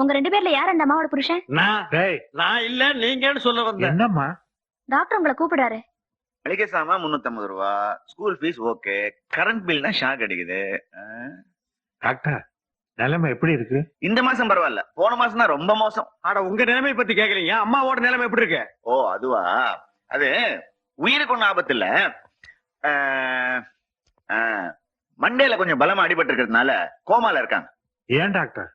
உங்க 2 பேர்ல யார் அந்த அம்மாவோட புருஷன்? நான் இல்ல நீங்கன்னு சொல்ல வந்தேன். என்னம்மா? டாக்டர் உங்களை கூப்பிடுறாரு. மளிகை சாமான் 350 ரூபா, ஸ்கூல் ஃபீஸ் ஓகே, கரண்ட் பில்னா ஷாக் அடிக்குது. டாக்டர் நிலைமை எப்படி இருக்கு? இந்த மாசம் பரவாயில்ல, போன மாசம் தான் ரொம்ப மோசம். ஆட உங்க நிலைமை பத்தி கேக்குறீங்க, அம்மாவோட நிலைமை எப்படி இருக்கு? ஓ அதுவா, அது உயிருக்கு ஒன்னும் ஆபத்து இல்ல. மண்டேல கொஞ்சம் பலமா அடிபட்டு இருக்கிறதுனால கோமால இருக்காங்க. ஏன் டாக்டர்,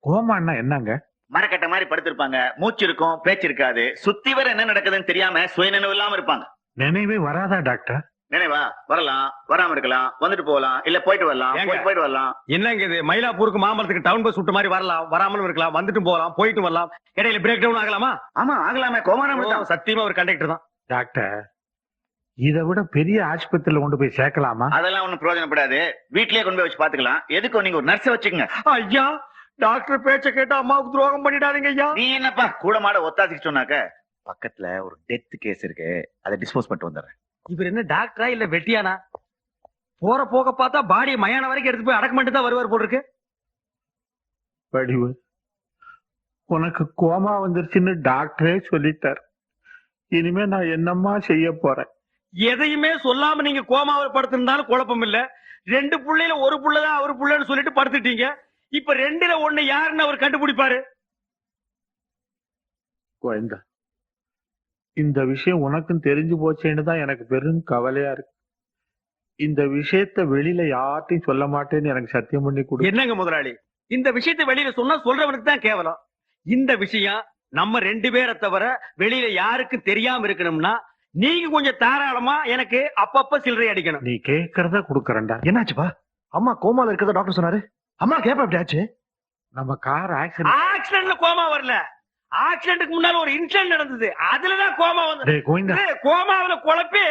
கோமான்னா என்னங்க? மரக்கட்ட மாதிரி படுத்திருப்பாங்க, மூச்சு இருக்கும் பேச்சு இருக்காது, சுத்தி வர என்ன நடக்குதுன்னு தெரியாம சுயநினைவு இல்லாம இருப்பாங்க. நினைவே வராதா டாக்டர்? நினைவா வரலாம், வராம இருக்கலாம், வந்துட்டு போகலாம், இல்ல போயிட்டு வரலாம், போயிட்டு வரலாம். என்னங்க இது, மயிலாப்பூருக்கு மாமரத்துக்கு டவுன் பஸ் விட்ட மாதிரி வரலாம், வராமலும் இருக்கலாம், வந்துட்டு போகலாம், போயிட்டு வரலாம், இடையில பிரேக் டவுன் ஆகலாமா? ஆமா ஆகலாமே, கோமானம் சத்தியமா ஒரு கண்டக்டர் தான். டாக்டர் இதை விட பெரிய ஆஸ்பத்திரியில கொண்டு போய் சேர்க்கலாமா? அதெல்லாம் ஒண்ணும் பிரயோஜனப்படாது, வீட்லயே கொண்டு போய் வச்சு பாத்துக்கலாம். எதுக்கும் நீங்க ஒரு நர்ஸை வச்சுக்கங்க. ஐயா டாக்டர் பேச்ச கேட்டா அம்மாவுக்கு துரோகம் பண்ணிடாதீங்க ஐயா. நீ என்னப்பா கூட மாட ஒத்தாசிக்கு சொன்னாக்க, பக்கத்துல ஒரு டெத் கேஸ் இருக்கு, அதை டிஸ்போஸ் பண்ணிட்டு வந்துடுறேன். இவர் என்ன டாக்டரா இல்ல வெட்டியானா? போற போக பார்த்தா பாடியை மயான வரைக்கும் எடுத்து போய் அடக்கம் பண்ணிட்டு தான் வருவார் போல் இருக்கு. வடிவு, உனக்கு கோமா வந்துருச்சுன்னு டாக்டரே சொல்லிட்டார். இனிமே நான் என்னம்மா செய்ய போறேன்? எதையுமே சொல்லாம நீங்க கோமாவில் படுத்திருந்தாலும் குழப்பம் இல்ல. 2 புள்ளையில ஒரு புள்ளதான் அவரு புள்ளன்னு சொல்லிட்டு படுத்துட்டீங்க. இப்ப 2ல 1 யாருன்னு அவர் கண்டுபிடிப்பாரு. கோயந்தா, இந்த விஷயம் உனக்கும் தெரிஞ்சு போச்சேன்னு தான் எனக்கு பெரும் கவலையா இருக்கு. இந்த விஷயத்த வெளியில யார்ட்டையும் சொல்ல மாட்டேன்னு எனக்கு சத்தியம் பண்ணி கொடு. என்னங்க முதலாளி, இந்த விஷயத்தை வெளியில சொன்னா சொல்றவனுக்கு தான் கேவலம். இந்த விஷயம் நம்ம 2 பேரை தவிர வெளியில யாருக்கும் தெரியாம இருக்கணும்னா நீங்க கொஞ்சம் தாராளமா எனக்கு அப்பப்ப சில்லறை அடிக்கணும். நீ கேக்குறத குடுக்கறேன்டா. என்னாச்சுப்பா? அம்மா கோமால இருக்கிறத டாக்டர் சொன்னாரு. அம்மா கேப்ப எப்படி ஆச்சு? நம்ம கார் ஆக்சிடென்ட். ஆக்சிடென்ட்ல கோமா வரல, ஆக்சிடென்ட்க்கு முன்னால ஒரு இன்சிடென்ட் நடந்தது, அதுலதான் கோமா வந்து. டேய் கோவிந்தா, கோமாவில குழப்பி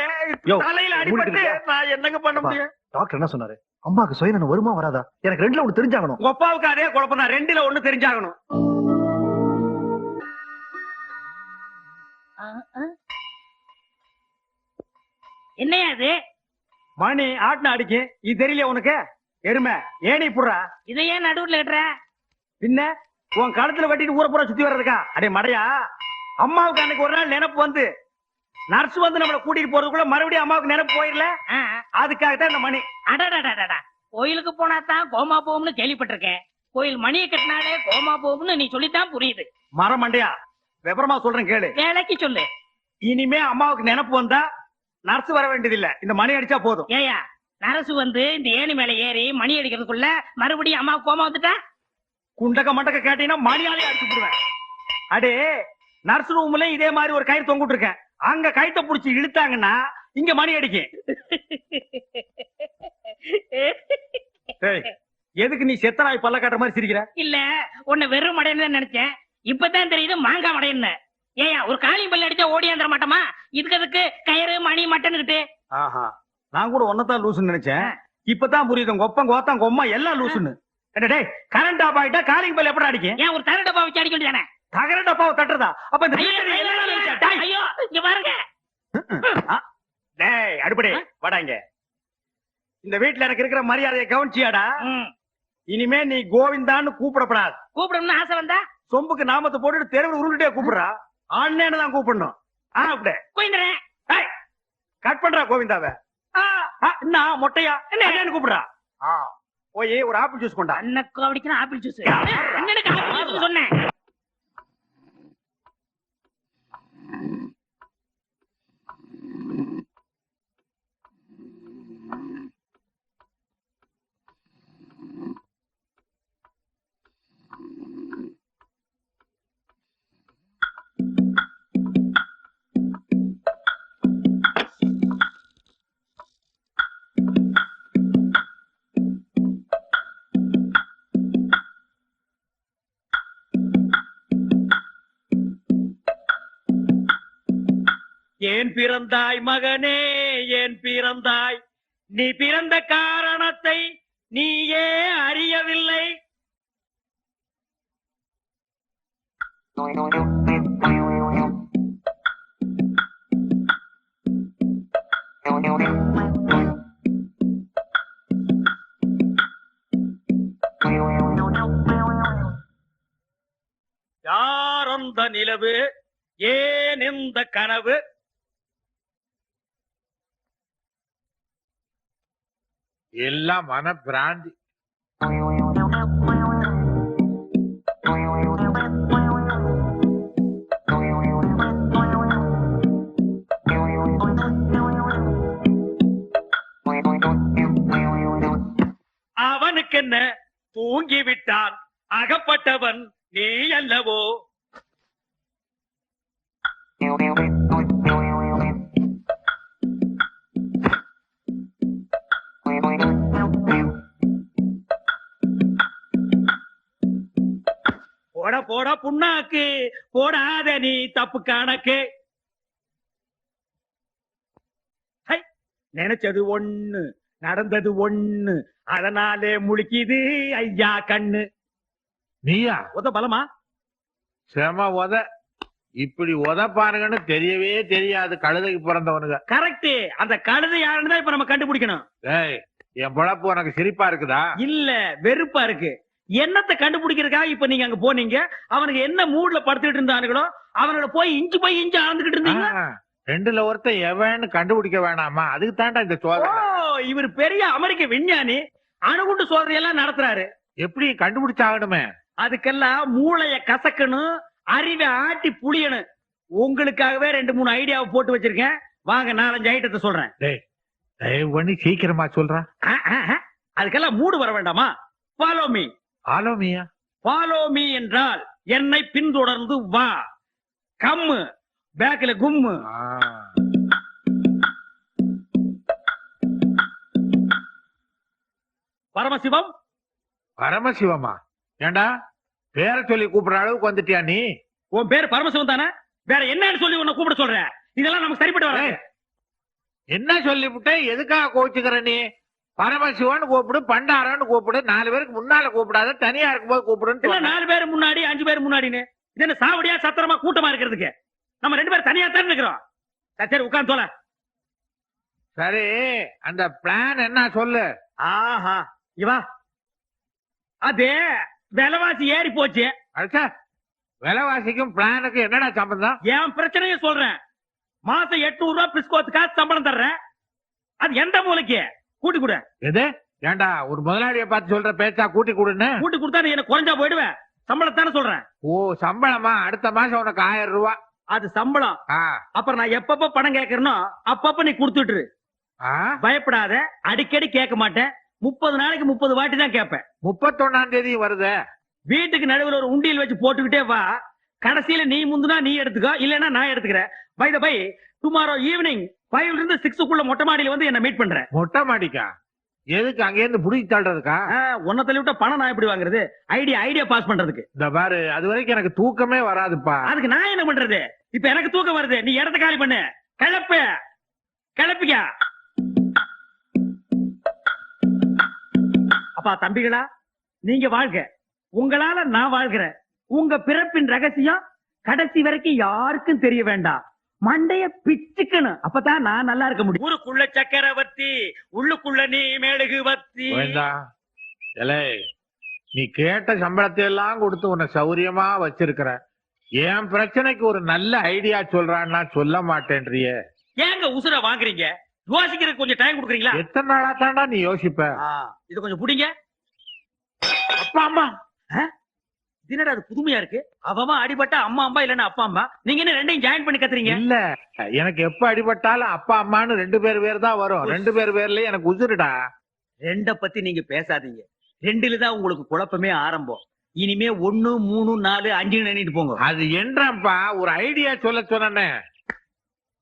யோ, தலையில அடிபட்டு நான் என்னங்க பண்ண முடியும்? டாக்டர் என்ன சொன்னாரு? அம்மாக்கு சுயநலம் வருமா வராதா? எனக்கு 2ல 1 தெரிஞ்சாகணும். உங்க அப்பாவுக்கு அதே குழப்பம் தான், 2ல 1 தெரிஞ்சாகணும். என்னையா அது? மணி ஆட்டின அடிக்கு, இது தெரியல உனக்கு? எருமை ஏணி புடுறா. இதை ஏன் நடுவுல கட்டுற? பின்ன உன் கழுத்துல கட்டிட்டு ஊர பூரா சுத்தி வர்றதுக்கா? அடே மடையா, அம்மாவுக்கு அன்னைக்கு ஒரு நாள் நினைப்பு வந்து நர்ஸ் வந்து நம்மள கூட்டிட்டு போறதுக்குள்ள மறுபடியும் அம்மாவுக்கு நினைப்பு போயிடல, அதுக்காகத்தான் இந்த மணி. அடடா, கோயிலுக்கு போனா தான் கோமா போகும்னு கேள்விப்பட்டிருக்கேன். கோயில் மணியை கட்டினாலே கோமா போகும்னு நீ சொல்லித்தான் புரியுது. மரம் மண்டையா, விவரமா சொல்றேன் கேளு. வேலைக்கு சொல்லு. இனிமே அம்மாவுக்கு நினைப்பு வந்தா நர்ஸ் வர வேண்டியது இல்ல, இந்த மணி அடிச்சா போதும். ஏயா நரசு வந்து இந்த ஏணி மேல ஏறி மணி அடிக்கிறதுக்குள்ள மறுபடியும் அம்மாவுக்கு கோமா வந்துட்டா? குண்டக்க மண்டக்க கேட்டீங்கன்னா மணியாலே அடிச்சு விடுவேன். அடே நர்ஸ் ரூம்ல இதே மாதிரி ஒரு கயிறு தொங்கிட்டு இருக்கேன், அங்க கயித்தை புடிச்சு இழுத்தாங்கன்னா இங்க மணி அடிக்கும். எதுக்கு நீ செத்த நாய் பல்ல காட்டுற மாதிரி சிரிக்கிற? இல்ல உன்னை வெறும் மடையன்னு நினைச்சேன், இப்பதான் தெரியுது மாங்காய் மடையன்னு. ஏயா ஒரு காளியும் பல்ல அடிச்சா ஓடியாந்துட மாட்டோமா? இதுக்கு அதுக்கு கயிறு மணி மட்டன்னுகிட்டு. ஆஹா, நான் கூட ஒன்னதான் லூசுன்னு நினைச்சேன், இப்பதான் புரியுது உங்க ஒப்பம் கோத்தம் கொம்மா எல்லாம் லூசுன்னு. டேய் கரண்ட் ஆஃப் ஆயிட்டா காலிங் பல்ல எப்படி அடிக்கும்? ஏன் ஒரு தர டப்பா வச்சு அடிக்க வேண்டியதானே? தகர டப்பாவை தட்டுறதா? அப்ப இந்த ஐயோ இங்க பாருங்க. டேய் அடுப்படே வாடாங்க. இந்த வீட்டுல எனக்கு இருக்கிற மரியாதையை கவனிச்சியாடா? இனிமே நீ கோவிந்தான்னு கூப்பிடப்படாது. கூப்பிடணும்னு ஆசை வந்தா சொம்புக்கு நாமத்தை போட்டுட்டு தெருவில் உருண்டுட்டே கூப்பிடுறா. ஆண்ணேன்னு தான் கூப்பிடணும். அப்படியே கோவிந்தரே கட் பண்றா கோவிந்தாவ. என்ன மொட்டையா என்ன கூப்பிடுறா? போய் ஒரு ஆப்பிள் ஜூஸ் கொண்டா. அண்ணக்கு அப்படிக்கணும் ஆப்பிள் ஜூஸ். அண்ணனுக்கு ஆப்பிள் ஜூஸ் சொன்னேன். ஏன் பிறந்தாய் மகனே, ஏன் பிறந்தாய்? நீ பிறந்த காரணத்தை நீயே அறியவில்லை. அந்த நிலவு ஏன் இந்த கனவு எல்லாம் மன பிராந்தி. அவனுக்கு என்ன தூங்கி விட்டான் அகப்பட்டவன் நீ அல்லவோ போட போட புண்ணாக்கு போடாத நீ தப்பு கணக்கு ஹை, நினைச்சது ஒண்ணு நடந்தது ஒண்ணு அதனாலே முழிக்குது ஐயா கண்ணு. நீயா உத பலமா செம உத. இப்படி உதப்பானுங்கன்னு தெரியவே தெரியாது கழுதைக்கு பிறந்தவனுங்க. கரெக்ட். அந்த கழுதை யாருன்னு தான் இப்ப நம்ம கண்டுபிடிக்கணும். ஏய், என் பொழப்பு உனக்கு சிரிப்பா இருக்குதா? இல்ல வெறுப்பா இருக்கு. என்னத்தை கண்டுபிடிக்கிறதுக்காக இப்ப நீங்க அங்க போனீங்க? அவனுக்கு என்ன மூட்ல படுத்துட்டு இருந்தானுங்களோ அவனோட போய் இഞ്ചு ஆழ்ந்துகிட்டு இருந்தீங்க. ரெண்டுல ஒருத்தன் எவன்னு கண்டுபிடிக்க வேணாமா? அதுக்கு தாண்டா இந்த ஓ, சோதனை. இவர் பெரிய அமெரிக்க விஞ்ஞானி அணுகுண்டு சோதனை எல்லாம் நடத்துறாரு. எப்படி கண்டுபிடிச்சாகணுமே? அதுக்கெல்லாம் மூளைய கசக்கணும், அறிவை ஆட்டி புளியணும். உங்களுக்காகவே 2-3 ஐடியாவை போட்டு வச்சிருக்கேன். வாங்க 4-5 ஐட்டத்தை சொல்றேன். தயவு பண்ணி சீக்கிரமா சொல்றான். அதுக்கெல்லாம் மூடு வர வேண்டாமா? Follow me. ஆலோமியா? ஃபாலோ மீ என்றால் என்னை பின்தொடர்ந்து வா. கம்மு பேக்ல கும்மு. பரமசிவம். பரமசிவமா? ஏண்டா பேரை சொல்லி கூப்பிடுற அளவுக்கு வந்துட்டியா நீ? உன் பேர் பரமசிவம் தானே? வேற என்னன்னு சொல்லி உன்னை கூப்பிட சொல்ற? இதெல்லாம் நமக்கு சரிப்பட்டு வர. என்ன சொல்லிவிட்டேன்? எதுக்காக கோச்சுக்கிற நீ? பரமசிவன் கூப்பிடு, பண்டாரன்னு கூப்பிடு. 4 பேருக்கு முன்னால கூப்பிடாத, தனியா இருக்கும்போது கூப்பிடுன்னு. 4 பேர் முன்னாடி 5 பேர் முன்னாடின்னு இது என்ன சாவடியா சத்திரமா கூட்டமா இருக்கிறதுக்கு? நம்ம 2 பேரும் தனியா தான் இருக்கிறோம். சரி உட்கார்ந்து தோல. சரி, அந்த பிளான் என்ன சொல்லு. ஆஹா இவா அது விலைவாசி ஏறி போச்சு. அச்சா, விலைவாசிக்கும் பிளானுக்கு என்னடா சம்பந்தம்? என் பிரச்சனையை சொல்றேன். மாசம் 800 ரூபாய் பிஸ்கோத்துக்கா சம்பளம் தர்றேன். அது எந்த மூலைக்கு? கூட்டி கொடு. எது? ஏண்டா ஒரு முதலாளியை பார்த்து சொல்ற பேச்சா கூட்டி கொடுன்னு? கூட்டி கொடுத்தா நீ என்ன குறைஞ்சா போயிடுவேன். சம்பளத்தானே சொல்றேன். ஓ, சம்பளமா? அடுத்த மாசம் உனக்கு 1000 ரூபாய். அது சம்பளம். அப்புறம் நான் எப்பப்ப பணம் கேட்கறனோ அப்பப்ப நீ கொடுத்துட்டு. பயப்படாத, அடிக்கடி கேட்க மாட்டேன். 30 நாளைக்கு 30 வாட்டி தான் கேட்பேன். 31ஆம் தேதி வருது. வீட்டுக்கு நடுவில் ஒரு உண்டியல் வச்சு போட்டுக்கிட்டே வா. கடைசியில நீ முந்துனா நீ எடுத்துக்கோ, இல்லன்னா நான் எடுத்துக்கிறேன். By the by, tomorrow evening 5 to 6 மொட்டை மாடியில வந்து என்ன மீட் பண்றேன். மொட்டை மாடிக்கா? எதுக்கு? அங்க இருந்து புடிச்சு தள்ளுறதுக்கா? உன்னை தள்ளி விட்டா பணம் நான் எப்படி வாங்குறது? ஐடியா பாஸ் பண்றதுக்கு. இந்த பாரு, அது வரைக்கும் எனக்கு தூக்கமே வராதுப்பா. அதுக்கு நான் என்ன பண்றது? இப்ப எனக்கு தூக்கம் வருது. நீ இடத்த காலி பண்ணு. கிளப்பிக்க. அப்பா தம்பிகளா, நீங்க வாழ்க. உங்களால நான் வாழ்கிறேன். உங்க பிறப்பின் ரகசியம் கடைசி வரைக்கும் யாருக்கும் தெரிய வேண்டாம். மண்டைய பிச்சுக்கணும். அப்பதான் நான் நல்லா இருக்க முடியும். ஊருக்குள்ள சக்கரவர்த்தி, உள்ளுக்குள்ள நீ மேழுகு வத்தி. நீ கேட்ட சம்பளத்தை எல்லாம் கொடுத்து உன்னை சௌரியமா வச்சிருக்கிற. என் பிரச்சனைக்கு ஒரு நல்ல ஐடியா சொல்றான்னா சொல்ல மாட்டேன்றியே. ஏங்க உசுர வாங்குறீங்க? யோசிக்கிறதுக்கு கொஞ்சம் டைம் கொடுக்குறீங்களா? எத்தனை நாளா தாண்டா நீ யோசிப்ப? இது கொஞ்சம் புடிங்க. அப்பா அம்மா தினடா அது புதுமையா இருக்கு. அவமா அடிபட்டா அம்மா அம்மா இல்லன்னா அப்பா அம்மா. நீங்க என்ன ரெண்டையும் ஜாயின் பண்ணி கத்துறீங்க? இல்ல, எனக்கு எப்ப அடிபட்டாலும் அப்பா அம்மான்னு 2 பேர் தான் வரும். 2 பேர்லயே எனக்கு உசுருடா. 2 பத்தி நீங்க பேசாதீங்க. 2ல தான் உங்களுக்கு குழப்பமே ஆரம்பம். இனிமே 1, 3, 4, 5 நினைட்டு போங்க. அது என்றப்பா ஒரு ஐடியா சொல்ல சொன்னே.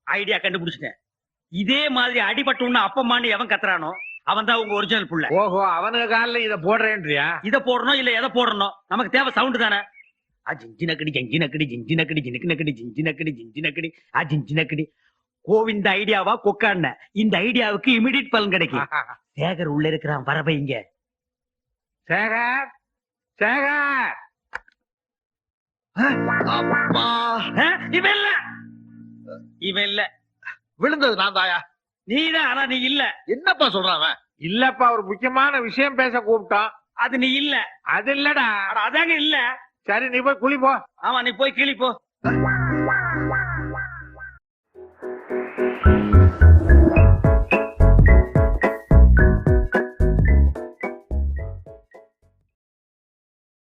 ஐடியா கண்டுபிடிச்சிட்டேன். இதே மாதிரி அடிபட்டோம்னு அப்பம்மான்னு எவன் கத்துறானோ அவன் தான் உங்க ஒரிஜினல் புள்ள. ஓஹோ, அவனுக்கு காலில இத போடுறேன்றியா? இத போடணும் இல்ல எதை போடணும்? நமக்கு தேவை சவுண்ட் தானே. ஜிஞ்சினக்கடி ஜிஞ்சினக்கடி ஜிஞ்சினக்கடி ஜினுக்குனக்கடி ஜிஞ்சினக்கடி ஜிஞ்சினக்கடி ஜிஞ்சினக்கடி. கோவிந்த ஐடியாவா கொக்கான? இந்த ஐடியாவுக்கு இமிடியட் பலன் கிடைக்கும். சேகர் உள்ள இருக்கிறான், வரவைங்க. சேகர், சேகர். அப்பா, இவன் இல்ல. விழுந்தது நான் தாயா? நீதான். ஆனா நீ இல்ல. என்னப்பா சொல்றான்? இல்லப்பா, ஒரு முக்கியமான விஷயம் பேச கூப்பிட்டான். அது நீ இல்ல. அது இல்லடா. அதாங்க இல்ல. சரி நீ போய் குளி போ. ஆமா நீ போய் கிளி போ.